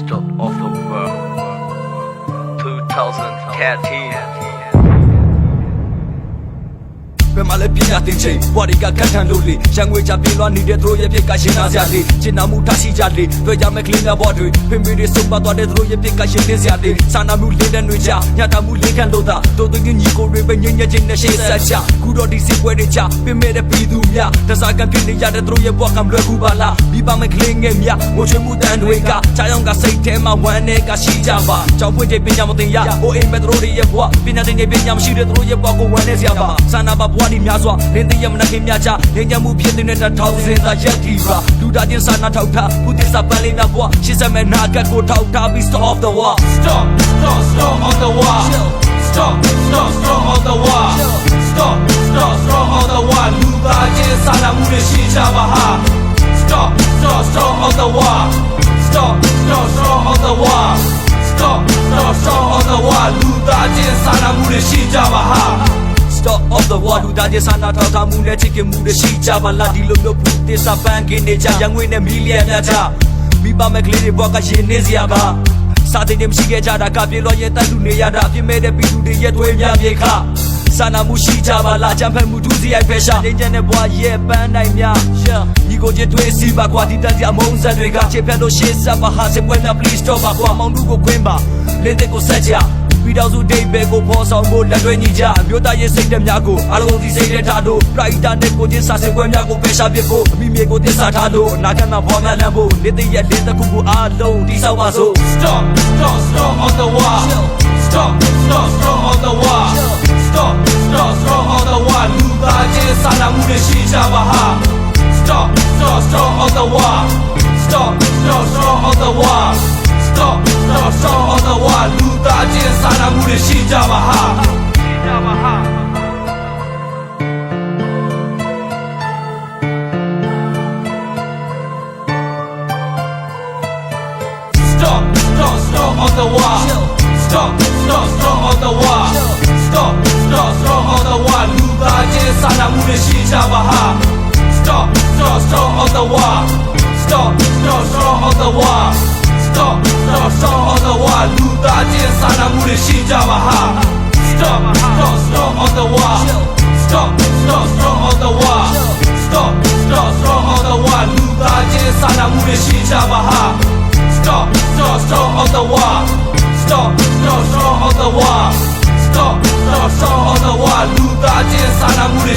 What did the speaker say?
Stop of the world 2013ဘယ်မှာလဲပြညာတင်ချိန်ဘွားတွေကခက်ထန်လို့လေရန်ငွေချပြေးလွှားနေတဲ့သူတို့ရဲ့ပြစ်ကရှင်နာစရာလေကျင်နာမှုထားရှိကြလေတွေ့ကြမဲ့ကလေးများဘော့တွေဖင်ပီတွေစုံပါသွားတဲ့သူတို့ရဲ့ပြစ်ကရှင်နေစရာလေစာနာမှုလေးတဲ့တွေကြညတာမှုလေးခံလို့သာတို့သူညီကိုတွေပဲညညချင်းနဲ့ရှေ့ဆက်ချခုတော့ဒီစစ်ပွဲတွေကြပင်မဲ့တဲ့ပြည်သူများတစားကဖြစ်နေရတဲ့သူတို့ရဲ့ဘွားကံလွယ်ကူပါလားမိဘမဲ့ကလေးငယ်များငိုချွေမှုတန်တွေကချာယောင်ကစိတ်ထဲမှာဝမ်းနဲ့ကရှိကြပါကြောင်ပွင့်တဲ့ပညာမသိရအိုအိမ်မဲ့သူတို့ရဲ့ဘွားပညာတင်တဲ့ပညာမရှိတဲ့သူတို့ရဲ့ဘွားကိုဝမ်းနဲ့စရာပါစာနာပါဘွားဒီများစွာလင်းသိရမနာခင်များချငင်းညမှုဖြစ်နေတဲ့ထောင်စင်သာရက်တီပါလူသားချင်းစာနာထောက်ထားဘုသစ္စာပန်းလေးများဘွားရှင်းစမဲ့နာကတ်ကိုထောက်ထားပြီး stop the war stop on the war stop on the war stop on the war လူသားချင်းစာနာမှုတွေရှိကြပါဟာ stop on the war stop on the war stop on the war လူသားချင်းစာနာမှုတွေရှိကြပါဟာStop of the war လူသားချင်းစာနာထောက်ထားမှုနဲ့ချစ်ခင်မှုတွေရှိကြပါလားဒီလိုမျိုးဘူးသစ္စာပန်းကင်းနေကြရန်ငွေနဲ့မီလီယံများချမိဘမဲ့ကလေးတွေဘွားကရင်နေစရာပါစာသိနေမရှိခဲ့ကြတာကပြေလောရဲ့တက်လူနေရတာအပြစ်မဲ့တဲ့ပြည်သူတွေရဲ့သွေးများပြေခစာနာမှုရှိကြပါလားကြံဖက်မှုဒုစရိုက်ဖက်ရှာနေကြတဲ့ဘွားရဲ့ပန်းနိုင်များညီကိုချင်းတွေးစီပါကွာဒီတက်ကြအမုန်းဆက်တွေကချစ်ဖက်လို့ရှေ့ဆက်ပါဟာစပွဲများ please stop ပါကွာမောင်တို့ကိုခွင်းပါလက်တဲ့ကိုဆက်ကြပြည်တော်စုဒိတ်ဘဲကိုဖော်ဆောင်ဖို့လက်တွဲညီကြမြို့သားရဲ့စိတ်ဓာတ်များကိုအားလုံးဒီစိတ်နဲ့ထားလို့ပရိုက်တာနဲ့ကိုချင်းစာစင်ပွဲများကိုပဲရှာပစ်ဖို့အမိမြေကိုသစ္စာထားလို့အနာဂတ်မှာဘောများလမ်းဖို့လက်သေးရဲ့လက်တစ်ခုကိုအားလုံးဒီဆောင်ပါစို့ Stop on the war Stop on the war Stop on the war လူသားချင်းစာနာမှုတွေရှိကြပါဟာ Stop on the war Stop on the war Stop on the war လူသားချင်းစာနာမှုတွေရှိကြပါဟာရှိကြပါဟာ Stop on the war Stop on the war Stop on the war လူသားချင်းစာနာမှုတွေရှိကြပါဟာ Stop on the war Stop on the war Stop on the war လူသားချင်းစာနာမှုတွေရှိကြပါဟာ Stop on the war Stop on the war Stop on the war လူသားချင်းစာနာမှုတွေရှိကြပါဟာ Stop on the war Stop on the war Stop on the war လူသားချင်းစာနာမှုတွေ